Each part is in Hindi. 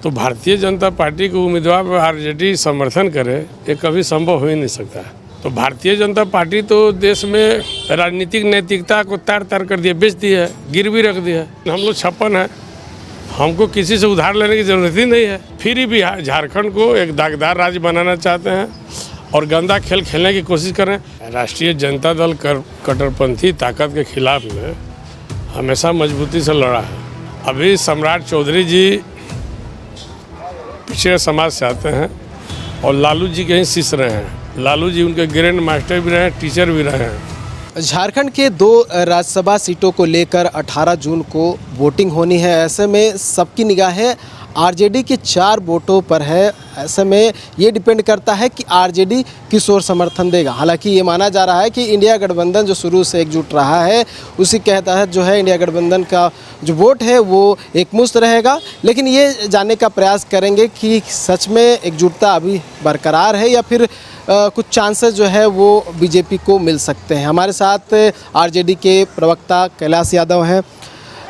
तो भारतीय जनता पार्टी के उम्मीदवार पर आरजेडी समर्थन करे, ये कभी संभव हो ही नहीं सकता। तो भारतीय जनता पार्टी तो देश में राजनीतिक नैतिकता को तार तार कर दिया, बेच दिया है, गिरवी रख दिया है। हम लोग 56 हैं, हमको किसी से उधार लेने की ज़रूरत ही नहीं है। फिर भी झारखंड को एक दागदार राज्य बनाना चाहते हैं और गंदा खेल खेलने की कोशिश कर रहे हैं। राष्ट्रीय जनता दल कट्टरपंथी ताकत के खिलाफ में हमेशा मजबूती से लड़ा है। अभी सम्राट चौधरी जी पिछड़े समाज से आते हैं और लालू जी के ही शिष्य रहे हैं। लालू जी उनके ग्रैंड मास्टर भी रहे हैं, टीचर भी रहे हैं। झारखंड के 2 राज्यसभा सीटों को लेकर 18 जून को वोटिंग होनी है। ऐसे में सबकी निगाहें आरजेडी के 4 वोटों पर है। ऐसे में ये डिपेंड करता है कि आरजेडी किस ओर समर्थन देगा। हालांकि ये माना जा रहा है कि इंडिया गठबंधन जो शुरू से एकजुट रहा है, उसी के तहत जो है इंडिया गठबंधन का जो वोट है वो एकमुश्त रहेगा। लेकिन ये जानने का प्रयास करेंगे कि सच में एकजुटता अभी बरकरार है या फिर कुछ चांसेस जो है वो बीजेपी को मिल सकते हैं। हमारे साथ आरजेडी के प्रवक्ता कैलाश यादव हैं।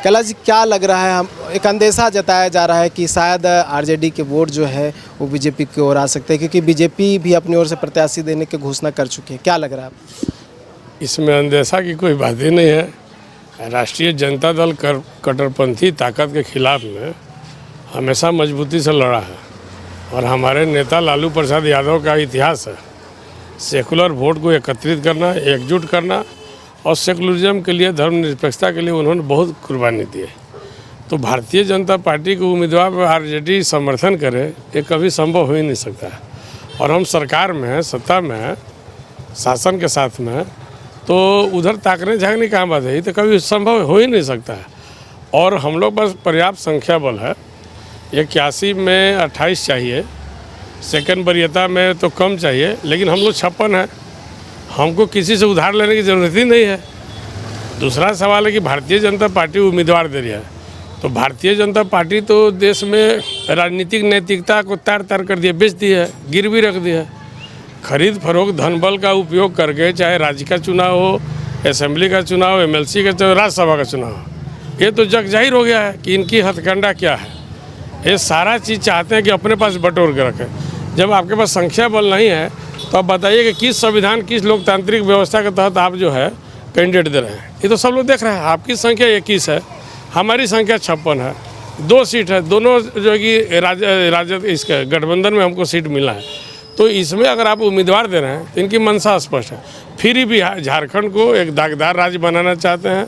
कैलाश जी, क्या लग रहा है? हम एक अंदेशा जताया जा रहा है कि शायद आरजेडी के वोट जो है वो बीजेपी की ओर आ सकते हैं, क्योंकि बीजेपी भी अपनी ओर से प्रत्याशी देने की घोषणा कर चुकी है। क्या लग रहा है? इसमें अंदेशा की कोई बात ही नहीं है। राष्ट्रीय जनता दल कट्टरपंथी ताकत के खिलाफ में हमेशा मजबूती से लड़ा है और हमारे नेता लालू प्रसाद यादव का इतिहास है सेकुलर वोट को एकत्रित करना, एकजुट करना और सेकुलरिज्म के लिए, धर्मनिरपेक्षता के लिए उन्होंने बहुत कुर्बानी दी है। तो भारतीय जनता पार्टी के उम्मीदवार पर आरजेडी समर्थन करे, ये कभी संभव हो ही नहीं सकता। और हम सरकार में हैं, सत्ता में हैं, शासन के साथ में, तो उधर ताकने झाँकने कहाँ बात है, ये तो कभी संभव हो ही नहीं सकता है। और हम लोग पास पर्याप्त संख्या बल है। 81 में 28 चाहिए, सेकंड वरीयता में तो कम चाहिए, लेकिन हम लोग 56 हैं, हमको किसी से उधार लेने की ज़रूरत ही नहीं है। दूसरा सवाल है कि भारतीय जनता पार्टी उम्मीदवार दे रही है, तो भारतीय जनता पार्टी तो देश में राजनीतिक नैतिकता को तार तार कर दिया, बेच दिया है, गिरवी रख दिया है। खरीद फरोख्त धन बल का उपयोग करके, चाहे राज्य का चुनाव हो, असेंबली का चुनाव, MLC का चुनाव, राज्यसभा का चुनाव हो, ये तो जग जाहिर हो गया है कि इनकी हथकंडा क्या है। ये सारा चीज़ चाहते हैं कि अपने पास बटोर के रखें। जब आपके पास संख्या बल नहीं है तो आप बताइए कि किस संविधान, किस लोकतांत्रिक व्यवस्था के तहत आप जो है कैंडिडेट दे रहे हैं। ये तो सब लोग देख रहे हैं। आपकी संख्या 21 है, हमारी संख्या 56 है, 2 सीट है, दोनों जो है कि राजद इसके गठबंधन में हमको सीट मिला है। तो इसमें अगर आप उम्मीदवार दे रहे हैं तो इनकी मंशा स्पष्ट है। फिर भी झारखंड को एक दागदार राज्य बनाना चाहते हैं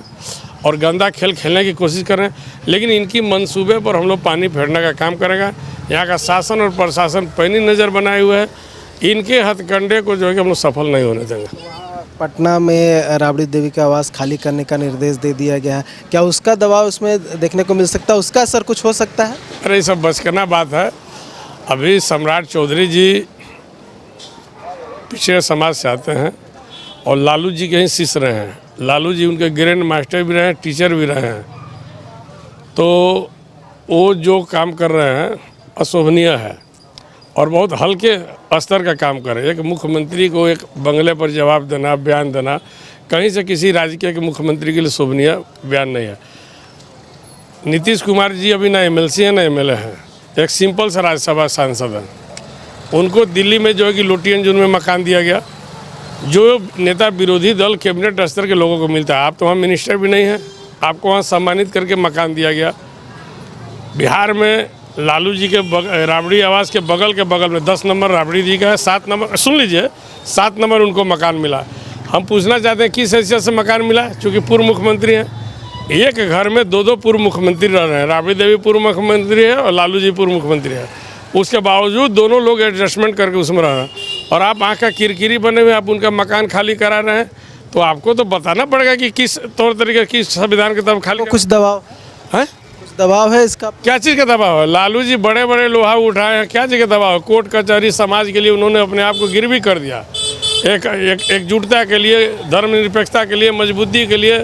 और गंदा खेल खेलने की कोशिश कर रहे हैं। लेकिन इनकी मंसूबे पर हम लोग पानी फेरने का काम करेगा। यहाँ का शासन और प्रशासन पैनी नज़र बनाए हुए है। इनके हथकंडे को जो है कि हम लोग सफल नहीं होने देंगे। पटना में राबड़ी देवी का आवास खाली करने का निर्देश दे दिया गया है, क्या उसका दबाव उसमें देखने को मिल सकता है? उसका असर कुछ हो सकता है? अरे ये सब बचकाना बात है। अभी सम्राट चौधरी जी पिछड़े समाज से आते हैं और लालू जी के ही शिष्य रहे हैं। लालू जी उनके ग्रैंड मास्टर भी रहे हैं, टीचर भी रहे हैं। तो वो जो काम कर रहे हैं अशोभनीय है और बहुत हल्के स्तर का काम कर रहे हैं। एक मुख्यमंत्री को एक बंगले पर जवाब देना, बयान देना, कहीं से किसी राज्य के मुख्यमंत्री के लिए शोभनीय बयान नहीं है। नीतीश कुमार जी अभी ना MLC है ना MLA है, एक सिंपल सा राज्यसभा सांसद हैं। उनको दिल्ली में जो है कि लोटियन जोन में मकान दिया गया, जो नेता विरोधी दल कैबिनेट स्तर के लोगों को मिलता है। आप तो वहाँ मिनिस्टर भी नहीं हैं, आपको वहाँ सम्मानित करके मकान दिया गया। बिहार में लालू जी के राबड़ी आवास के बगल में 10 नंबर राबड़ी जी का है, 7 नंबर, सुन लीजिए, 7 नंबर उनको मकान मिला। हम पूछना चाहते हैं किस हैसियत से मकान मिला, चूँकि पूर्व मुख्यमंत्री हैं। एक घर में 2 पूर्व मुख्यमंत्री रह रहे हैं। राबड़ी देवी पूर्व मुख्यमंत्री है और लालू जी पूर्व मुख्यमंत्री है। उसके बावजूद दोनों लोग एडजस्टमेंट करके उसमें रह रहे हैं और आप आँख का किरकिरी बने हुए आप उनका मकान खाली करा रहे हैं। तो आपको तो बताना पड़ेगा कि किस तौर तरीके, किस संविधान के तहत खाली। कुछ दबाव है, दबाव है इसका? क्या चीज़ का दबाव है? लालू जी बड़े बड़े लोहा उठाए हैं, क्या चीज़ का दबाव है? कोर्ट कचहरी समाज के लिए उन्होंने अपने आप को गिरवी कर दिया। एकजुटता के लिए, धर्मनिरपेक्षता के लिए, मजबूती के लिए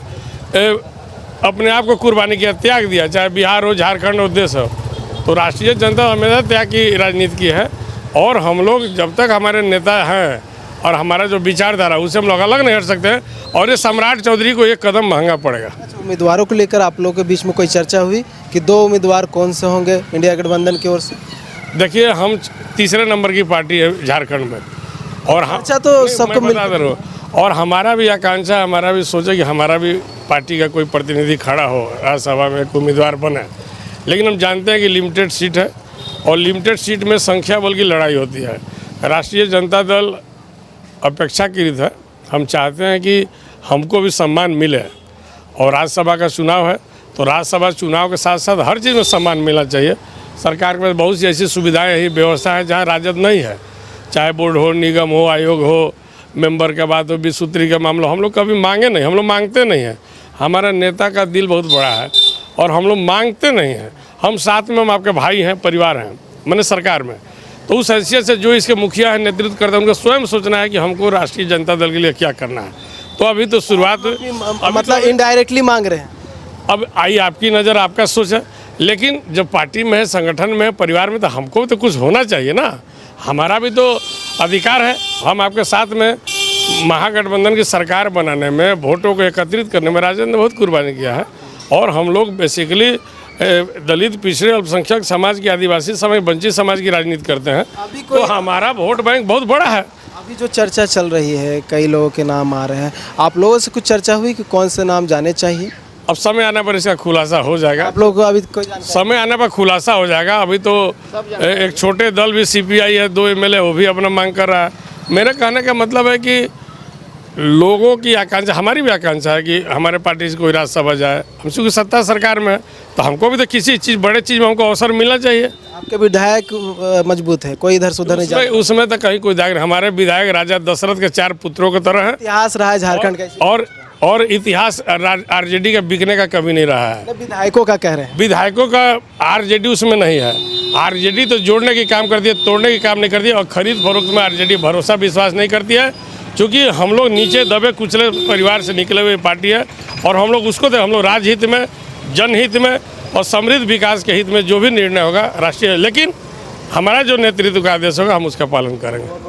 अपने आप को कुर्बानी किया, त्याग दिया, चाहे बिहार हो, झारखंड हो, देश हो। तो राष्ट्रीय जनता हमेशा त्याग की राजनीति की है। और हम लोग जब तक हमारे नेता हैं और हमारा जो विचारधारा उसे हम लोग अलग नहीं हट सकते हैं और ये सम्राट चौधरी को एक कदम महंगा पड़ेगा। अच्छा, उम्मीदवारों को लेकर आप लोगों के बीच में कोई चर्चा हुई कि 2 उम्मीदवार कौन से होंगे इंडिया गठबंधन की ओर से? देखिए, हम तीसरे नंबर की पार्टी है झारखंड में और हम अच्छा, तो सबको मैं बता दे रहा हूँ, और हमारा भी आकांक्षा, हमारा भी सोचा कि हमारा भी पार्टी का कोई प्रतिनिधि खड़ा हो, राज्यसभा में एक उम्मीदवार बने। लेकिन हम जानते हैं कि लिमिटेड सीट है और लिमिटेड सीट में संख्या बल की लड़ाई होती है। राष्ट्रीय जनता दल अपेक्षाकृत है, हम चाहते हैं कि हमको भी सम्मान मिले और राज्यसभा का चुनाव है तो राज्यसभा चुनाव के साथ साथ हर चीज़ में सम्मान मिलना चाहिए। सरकार के पास बहुत सी ऐसी सुविधाएं ही व्यवस्था है जहाँ राजद नहीं है, चाहे बोर्ड हो, निगम हो, आयोग हो, मेंबर के बाद हो, विसूत्री का मामला, हम लोग कभी मांगे नहीं, हम लोग मांगते नहीं हैं। हमारा नेता का दिल बहुत बड़ा है और हम लोग मांगते नहीं हैं। हम साथ में, हम आपके भाई हैं, परिवार हैं, मैंने सरकार में, तो उस हैसियत से जो इसके मुखिया है, नेतृत्व करते हैं, उनको स्वयं सोचना है कि हमको राष्ट्रीय जनता दल के लिए क्या करना है। तो अभी तो शुरुआत, मतलब इनडायरेक्टली मांग रहे हैं। अब आई आपकी नज़र, आपका सोच है, लेकिन जब पार्टी में है, संगठन में है, परिवार में, तो हमको भी तो कुछ होना चाहिए ना। हमारा भी तो अधिकार है। हम आपके साथ में महागठबंधन की सरकार बनाने में, वोटों को एकत्रित करने में राजद ने बहुत कुर्बानी किया है और हम लोग बेसिकली दलित, पिछड़े, अल्पसंख्यक समाज की, आदिवासी समाज, वंचित समाज की राजनीति करते हैं, तो हमारा वोट बैंक बहुत बड़ा है। अभी जो चर्चा चल रही है, कई लोगों के नाम आ रहे हैं, आप लोगों से कुछ चर्चा हुई कि कौन से नाम जाने चाहिए? अब समय आने पर इसका खुलासा हो जाएगा। आप लोगों को अभी कोई जानकारी? समय आने पर खुलासा हो जाएगा। अभी तो एक छोटे दल भी सीपीआई है, 2 एमएलए, वो भी अपना मांग कर रहा है। मेरे कहने का मतलब है कि लोगों की आकांक्षा, हमारी भी आकांक्षा है कि हमारे पार्टी से कोई राज्यसभा जाए। हम चूँकि सत्ता सरकार में है तो हमको भी तो किसी चीज़, बड़े चीज़ में हमको अवसर मिलना चाहिए। आपके विधायक मजबूत है, कोई इधर से उधर नहीं जाता? उसमें तो कहीं कोई दाग। हमारे विधायक राजा दशरथ के 4 पुत्रों की तरह है। इतिहास रहा है झारखंड का, और इतिहास आरजेडी का बिकने का कभी नहीं रहा है। विधायकों का कह रहे हैं। विधायकों का आरजेडी उसमें नहीं है। आरजेडी तो जोड़ने की काम करती है, तोड़ने की काम नहीं करती है। और खरीद फरोख्त में आरजेडी भरोसा विश्वास नहीं करती है, क्योंकि हम लोग नीचे दबे कुचले परिवार से निकले हुए पार्टी है और हम लोग उसको, हम लोग राजहित में, जनहित में और समृद्ध विकास के हित में जो भी निर्णय होगा राष्ट्रीय, लेकिन हमारा जो नेतृत्व का आदेश होगा हम उसका पालन करेंगे।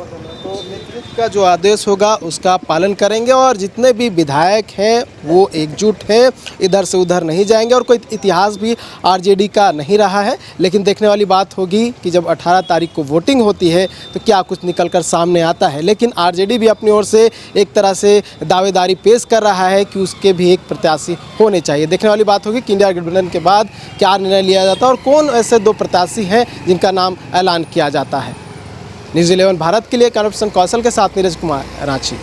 का जो आदेश होगा उसका पालन करेंगे और जितने भी विधायक हैं वो एकजुट हैं, इधर से उधर नहीं जाएंगे। और कोई इतिहास भी आरजेडी का नहीं रहा है, लेकिन देखने वाली बात होगी कि जब 18 तारीख को वोटिंग होती है तो क्या कुछ निकलकर सामने आता है। लेकिन आरजेडी भी अपनी ओर से एक तरह से दावेदारी पेश कर रहा है कि उसके भी एक प्रत्याशी होने चाहिए। देखने वाली बात होगी कि इंडिया गठबंधन के बाद क्या निर्णय लिया जाता है और कौन ऐसे 2 प्रत्याशी हैं जिनका नाम ऐलान किया जाता है। न्यूज़ 11 भारत के लिए कैमरा कौशल के साथ Neeraj Kumar, Ranchi.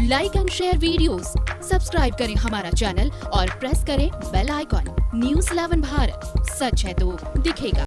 Like and share videos, subscribe करें हमारा चैनल और प्रेस करें बेल आइकॉन। न्यूज़ 11 भारत, सच है तो दिखेगा।